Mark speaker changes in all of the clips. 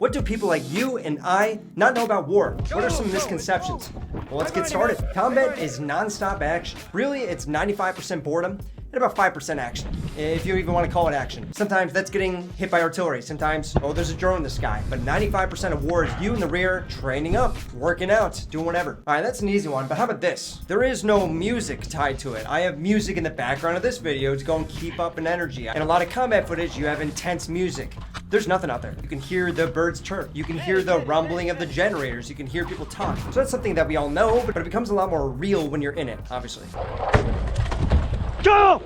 Speaker 1: What do people like you and I not know about war? What are some misconceptions? Well, let's get started. Combat is non-stop action. Really, it's 95% boredom and about 5% action, if you even want to call it action. Sometimes that's getting hit by artillery. Sometimes, oh, there's a drone in the sky. But 95% of war is you in the rear, training up, working out, doing whatever. All right, that's an easy one, but how about this? There is no music tied to it. I have music in the background of this video to go and keep up an energy. In a lot of combat footage, you have intense music. There's nothing out there. You can hear the birds chirp. You can hear the rumbling of the generators. You can hear people talk. So that's something that we all know, but it becomes a lot more real when you're in it, obviously. Go!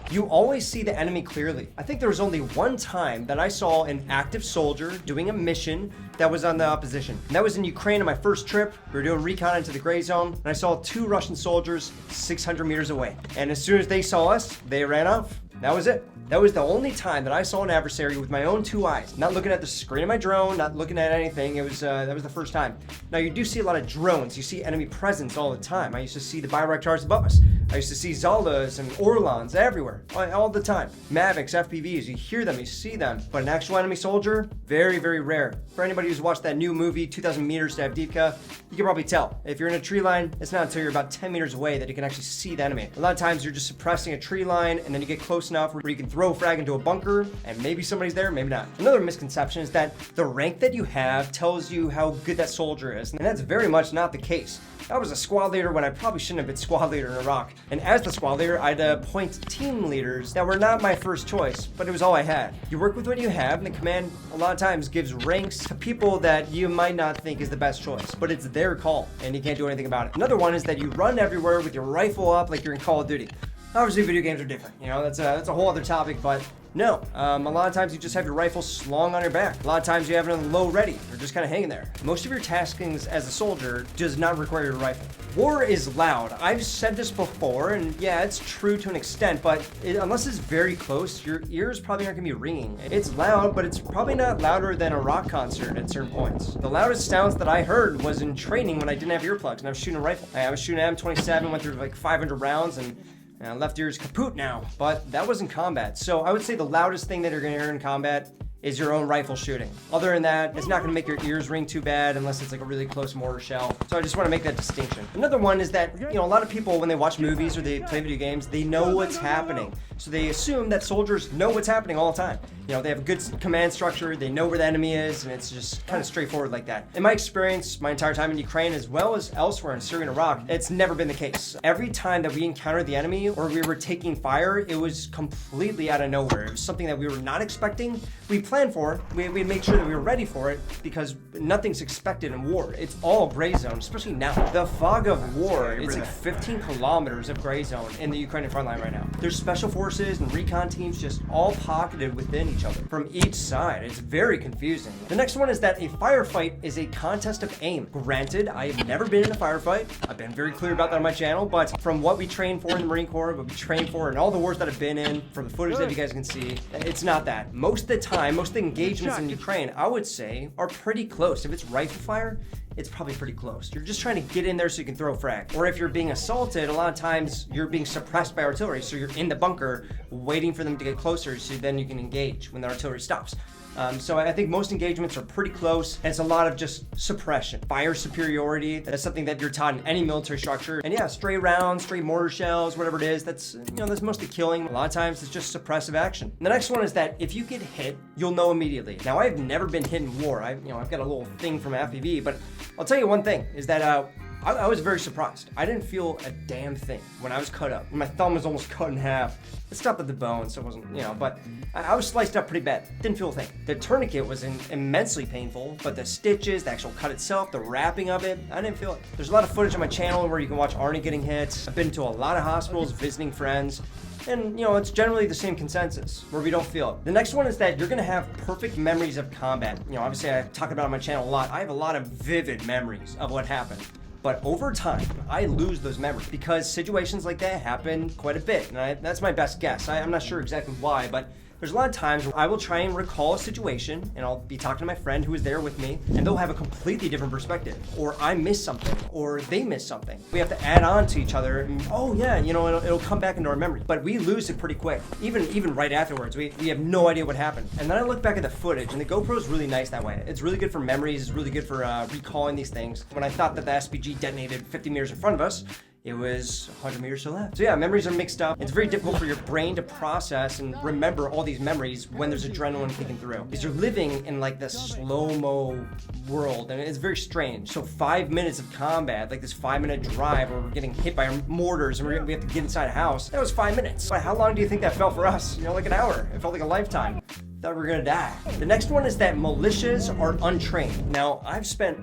Speaker 1: You always see the enemy clearly. I think there was only one time that I saw an active soldier doing a mission that was on the opposition. And that was in Ukraine on my first trip. We were doing recon into the gray zone, and I saw 2 Russian soldiers 600 meters away. And as soon as they saw us, they ran off. That was it. That was the only time that I saw an adversary with my own 2 eyes. Not looking at the screen of my drone, not looking at anything. It was that was the first time. Now you do see a lot of drones. You see enemy presence all the time. I used to see the Bayraktars above us. I used to see Zaldas and Orlans everywhere, all the time. Mavics, FPVs, you hear them, you see them. But an actual enemy soldier, very, very rare. For anybody who's watched that new movie, 2,000 Meters to Avdiivka, you can probably tell. If you're in a tree line, it's not until you're about 10 meters away that you can actually see the enemy. A lot of times you're just suppressing a tree line, and then you get close enough where you can throw a frag into a bunker, and maybe somebody's there, maybe not. Another misconception is that the rank that you have tells you how good that soldier is, and that's very much not the case. I was a squad leader when I probably shouldn't have been squad leader in Iraq. And as the squad leader, I'd appoint team leaders that were not my first choice, but it was all I had. You work with what you have, and the command a lot of times gives ranks to people that you might not think is the best choice, but it's their call, and you can't do anything about it. Another one is that you run everywhere with your rifle up like you're in Call of Duty. Obviously, video games are different. You know, that's a whole other topic, but no. A lot of times you just have your rifle slung on your back. A lot of times you have it on low ready, or just kind of hanging there. Most of your taskings as a soldier does not require your rifle. War is loud. I've said this before, and yeah, it's true to an extent, but unless it's very close, your ears probably aren't gonna be ringing. It's loud, but it's probably not louder than a rock concert at certain points. The loudest sounds that I heard was in training when I didn't have earplugs and I was shooting a rifle. I was shooting an M27, went through like 500 rounds, and left ear's kaput now, but that wasn't combat. So I would say the loudest thing that you're gonna hear in combat is your own rifle shooting. Other than that, it's not gonna make your ears ring too bad unless it's like a really close mortar shell. So I just wanna make that distinction. Another one is that, you know, a lot of people when they watch movies or they play video games, they know what's happening. So they assume that soldiers know what's happening all the time. You know, they have a good command structure, they know where the enemy is, and it's just kind of straightforward like that. In my experience, my entire time in Ukraine, as well as elsewhere in Syria and Iraq, it's never been the case. Every time that we encountered the enemy or we were taking fire, it was completely out of nowhere. It was something that we were not expecting. We planned for, we made sure that we were ready for it because nothing's expected in war. It's all gray zone, especially now. The fog of war, it's like 15 kilometers of gray zone in the Ukrainian front line right now. There's special forces and recon teams just all pocketed within each other from each side. It's very confusing. The next one is that a firefight is a contest of aim. Granted, I have never been in a firefight. I've been very clear about that on my channel, but from what we train for in the Marine Corps, what we train for in all the wars that I've been in, from the footage that you guys can see, it's not that. Most of the time, most of the engagements in Ukraine, I would say, are pretty close. If it's rifle fire, it's probably pretty close. You're just trying to get in there so you can throw a frag. Or if you're being assaulted, a lot of times you're being suppressed by artillery, so you're in the bunker waiting for them to get closer so then you can engage when the artillery stops. So I think most engagements are pretty close, and it's a lot of just suppression. Fire superiority, that's something that you're taught in any military structure. And yeah, stray rounds, stray mortar shells, whatever it is, that's, you know, that's mostly killing. A lot of times it's just suppressive action. And the next one is that if you get hit, you'll know immediately. Now, I've never been hit in war. I've got a little thing from FPV, but I'll tell you one thing, is that I was very surprised. I didn't feel a damn thing when I was cut up. My thumb was almost cut in half. It stopped at the bone, so it wasn't, you know, but I was sliced up pretty bad. Didn't feel a thing. The tourniquet was immensely painful, but the stitches, the actual cut itself, the wrapping of it, I didn't feel it. There's a lot of footage on my channel where you can watch Arnie getting hit. I've been to a lot of hospitals, visiting friends. And, you know, it's generally the same consensus, where we don't feel it. The next one is that you're gonna have perfect memories of combat. You know, obviously I talk about it on my channel a lot. I have a lot of vivid memories of what happened. But over time, I lose those memories because situations like that happen quite a bit. And that's my best guess. I'm not sure exactly why, but There's a lot of times where I will try and recall a situation, and I'll be talking to my friend who was there with me, and they'll have a completely different perspective, or I miss something, or they miss something. We have to add on to each other, and oh yeah, you know, it'll come back into our memory. But we lose it pretty quick. Even right afterwards, we have no idea what happened. And then I look back at the footage, and the GoPro is really nice that way. It's really good for memories. It's really good for recalling these things. When I thought that the SPG detonated 50 meters in front of us, it was 100 meters to the left. So yeah, memories are mixed up. It's very difficult for your brain to process and remember all these memories when there's adrenaline kicking through. Because you're living in like this slow-mo world, and it's very strange. So 5 minutes of combat, like this 5-minute drive where we're getting hit by mortars and we have to get inside a house, that was 5 minutes. But how long do you think that felt for us? You know, like an hour. It felt like a lifetime. Thought we were gonna die. The next one is that militias are untrained. Now, I've spent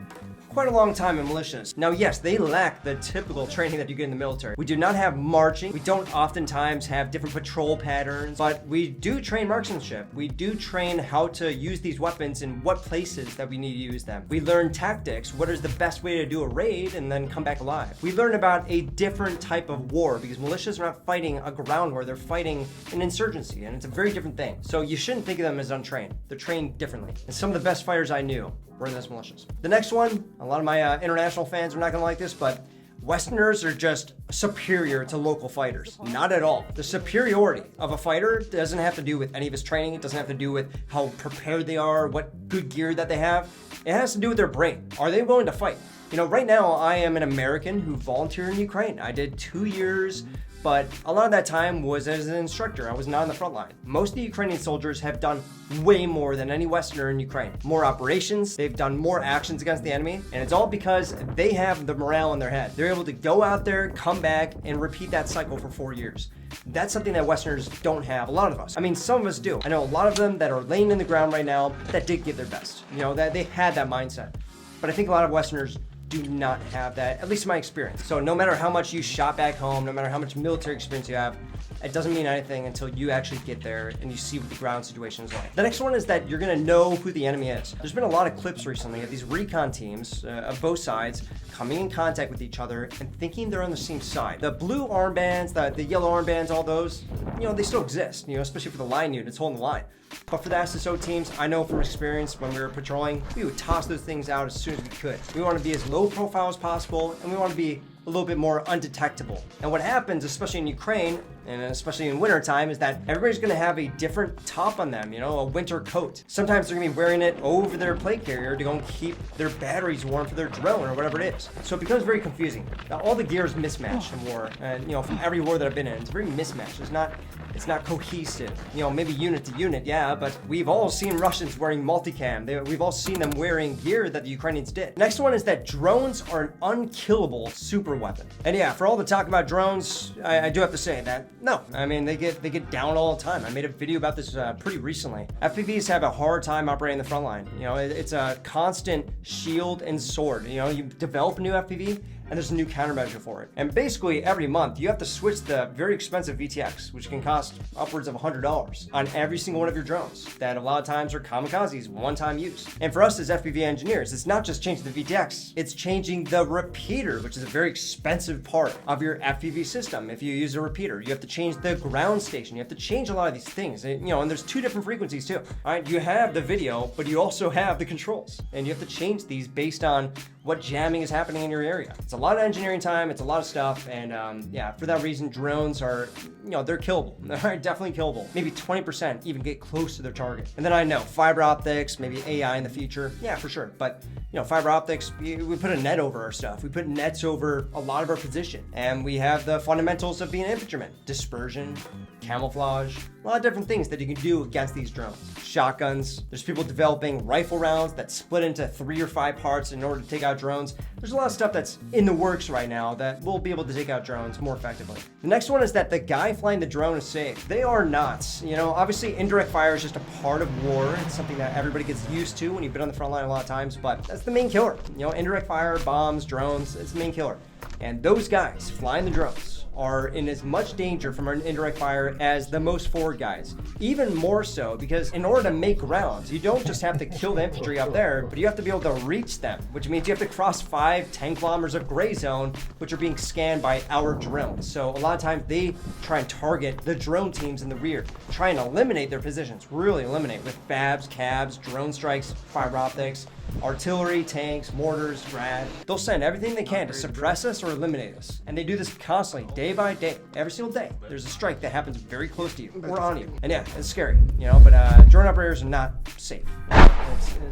Speaker 1: quite a long time in militias. Now, yes, they lack the typical training that you get in the military. We do not have marching. We don't oftentimes have different patrol patterns, but we do train marksmanship. We do train how to use these weapons in what places that we need to use them. We learn tactics. What is the best way to do a raid and then come back alive? We learn about a different type of war because militias are not fighting a ground war. They're fighting an insurgency, and it's a very different thing. So you shouldn't think of them as untrained. They're trained differently. And some of the best fighters I knew were in those militias. The next one, a lot of my international fans are not gonna like this, but Westerners are just superior to local fighters. Not at all. The superiority of a fighter doesn't have to do with any of his training. It doesn't have to do with how prepared they are, what good gear that they have. It has to do with their brain. Are they willing to fight? You know, right now I am an American who volunteered in Ukraine. I did 2 years, but a lot of that time was as an instructor. I was not on the front line. Most of the Ukrainian soldiers have done way more than any Westerner in Ukraine. More operations, they've done more actions against the enemy, and it's all because they have the morale in their head. They're able to go out there, come back, and repeat that cycle for 4 years. That's something that Westerners don't have, a lot of us. I mean, some of us do. I know a lot of them that are laying in the ground right now that did give their best. You know, that they had that mindset. But I think a lot of Westerners do not have that, at least in my experience. So no matter how much you shot back home, no matter how much military experience you have, it doesn't mean anything until you actually get there and you see what the ground situation is like. The next one is that you're gonna know who the enemy is. There's been a lot of clips recently of these recon teams of both sides coming in contact with each other and thinking they're on the same side. The blue armbands, the yellow armbands, all those, you know, they still exist, you know, especially for the line units holding the line. But for the SSO teams, I know from experience when we were patrolling, we would toss those things out as soon as we could. We want to be as low profile as possible, and we want to be a little bit more undetectable. And what happens, especially in Ukraine, and especially in winter time, is that everybody's gonna have a different top on them, you know, a winter coat. Sometimes they're gonna be wearing it over their plate carrier to go and keep their batteries warm for their drone or whatever it is. So it becomes very confusing. Now, all the gear is mismatched in war, and you know, from every war that I've been in, it's very mismatched. It's not cohesive. You know, maybe unit to unit, yeah, but we've all seen Russians wearing multicam. We've all seen them wearing gear that the Ukrainians did. Next one is that drones are an unkillable super weapon. And yeah, for all the talk about drones, I do have to say that no, I mean, they get down all the time. I made a video about this pretty recently. FPVs have a hard time operating the front line. You know, it's a constant shield and sword. You know, you develop a new FPV, and there's a new countermeasure for it. And basically every month you have to switch the very expensive VTX, which can cost upwards of $100 on every single one of your drones that a lot of times are Kamikazes, one-time use. And for us as FPV engineers, it's not just changing the VTX, it's changing the repeater, which is a very expensive part of your FPV system. If you use a repeater, you have to change the ground station, you have to change a lot of these things. And, you know, and there's 2 different frequencies too. All right, you have the video, but you also have the controls, and you have to change these based on what jamming is happening in your area. It's a lot of engineering time, it's a lot of stuff, and yeah, for that reason, drones are, you know, they're killable. They're definitely killable. Maybe 20% even get close to their target. And then I know fiber optics, maybe AI in the future, yeah, for sure. But you know, fiber optics, we put a net over our stuff. We put nets over a lot of our position, and we have the fundamentals of being an infantryman: dispersion, camouflage, a lot of different things that you can do against these drones. Shotguns, there's people developing rifle rounds that split into 3 or 5 parts in order to take out drones. There's a lot of stuff that's in the works right now that will be able to take out drones more effectively. The next one is that the guy flying the drone is safe. They are not. You know, obviously indirect fire is just a part of war. It's something that everybody gets used to when you've been on the front line a lot of times, but that's the main killer. You know, indirect fire, bombs, drones, it's the main killer. And those guys flying the drones are in as much danger from an indirect fire as the most forward guys. Even more so, because in order to make rounds, you don't just have to kill the infantry up there, but you have to be able to reach them, which means you have to cross 5-10 kilometers of gray zone, which are being scanned by our drones. So a lot of times they try and target the drone teams in the rear, try and eliminate their positions, really eliminate with FABs, cabs, drone strikes, fiber optics, artillery, tanks, mortars, grad. They'll send everything they can to suppress us or eliminate us. And they do this constantly, day by day, every single day. There's a strike that happens very close to you, or on you. And yeah, it's scary, you know, but drone operators are not safe.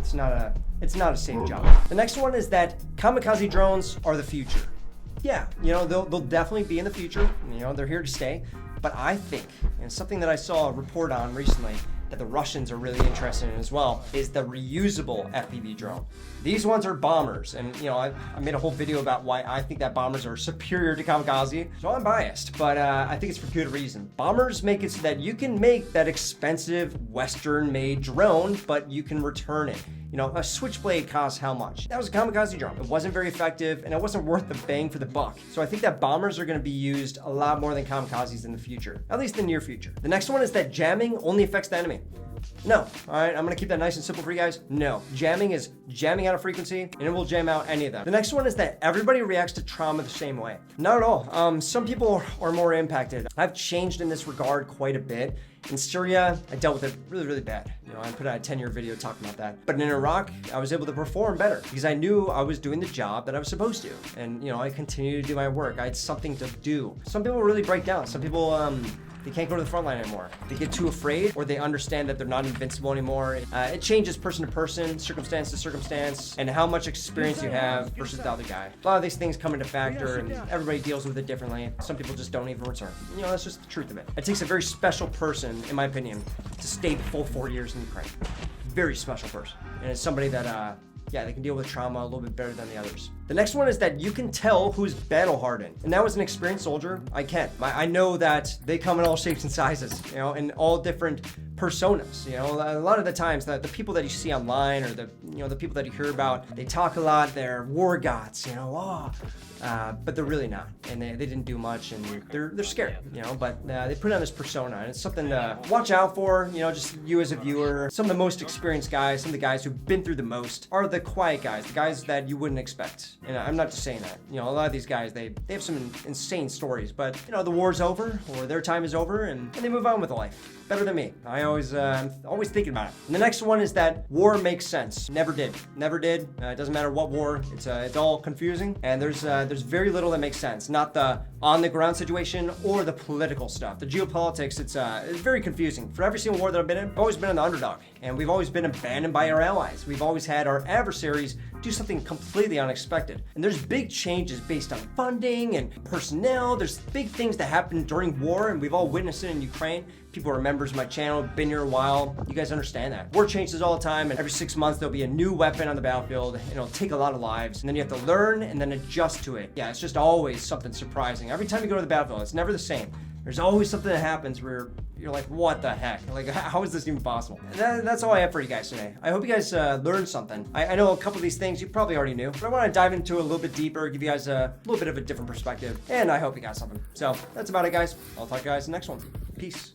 Speaker 1: It's not a safe job. The next one is that kamikaze drones are the future. Yeah, you know, they'll definitely be in the future. You know, they're here to stay. But I think, and something that I saw a report on recently, that the Russians are really interested in as well, is the reusable FPV drone. These ones are bombers, and you know, I made a whole video about why I think that bombers are superior to kamikaze, so I'm biased, but I think it's for good reason. Bombers make it so that you can make that expensive Western-made drone, but you can return it. You know, a Switchblade costs how much? That was a kamikaze drone. It wasn't very effective, and it wasn't worth the bang for the buck. So I think that bombers are gonna be used a lot more than kamikazes in the future, at least the near future. The next one is that jamming only affects the enemy. No, all right, I'm gonna keep that nice and simple for you guys. No, jamming is jamming out a frequency, and it will jam out any of them. The next one is that everybody reacts to trauma the same way. Not at all. Some people are more impacted. I've changed in this regard quite a bit. In Syria, I dealt with it really, really bad. You know, I put out a 10-year video talking about that. But in Iraq, I was able to perform better because I knew I was doing the job that I was supposed to. And, you know, I continued to do my work. I had something to do. Some people really break down. Some people, they can't go to the front line anymore. They get too afraid, or they understand that they're not invincible anymore. It changes person to person, circumstance to circumstance, and how much experience you have versus the other guy. A lot of these things come into factor, and everybody deals with it differently. Some people just don't even return. You know, that's just the truth of it. It takes a very special person, in my opinion, to stay the full 4 years in Ukraine. Very special person. And it's somebody that, yeah, they can deal with trauma a little bit better than the others. The next one is that you can tell who's battle-hardened. And now as an experienced soldier, I can. I know that they come in all shapes and sizes, you know, in all different personas. You know, a lot of the times the people that you see online, or the people that you hear about, they talk a lot, they're war gods, you know, but they're really not, and they didn't do much, and they're scared, you know, but they put on this persona, and it's something to watch out for, you know, just you as a viewer. Some of the most experienced guys, some of the guys who've been through the most, are the quiet guys, the guys that you wouldn't expect. And I'm not just saying that, you know, a lot of these guys, they have some insane stories, but you know, the war's over, or their time is over, and they move on with life. Better than me. I'm always thinking about it. And the next one is that war makes sense. Never did. It doesn't matter what war. It's all confusing, and there's very little that makes sense. Not the on-the-ground situation or the political stuff. The geopolitics, it's very confusing. For every single war that I've been in, I've always been on the underdog, and we've always been abandoned by our allies. We've always had our adversaries do something completely unexpected. And there's big changes based on funding and personnel. There's big things that happen during war, and we've all witnessed it in Ukraine. People who are members of my channel, been here a while. You guys understand that. War changes all the time, and every 6 months there'll be a new weapon on the battlefield, and it'll take a lot of lives, and then you have to learn and then adjust to it. Yeah, it's just always something surprising. Every time you go to the battlefield, it's never the same. There's always something that happens where you're like, what the heck? Like, how is this even possible? That's all I have for you guys today. I hope you guys learned something. I know a couple of these things you probably already knew, but I want to dive into it a little bit deeper, give you guys a little bit of a different perspective, and I hope you got something. So that's about it, guys. I'll talk to you guys in the next one. Peace.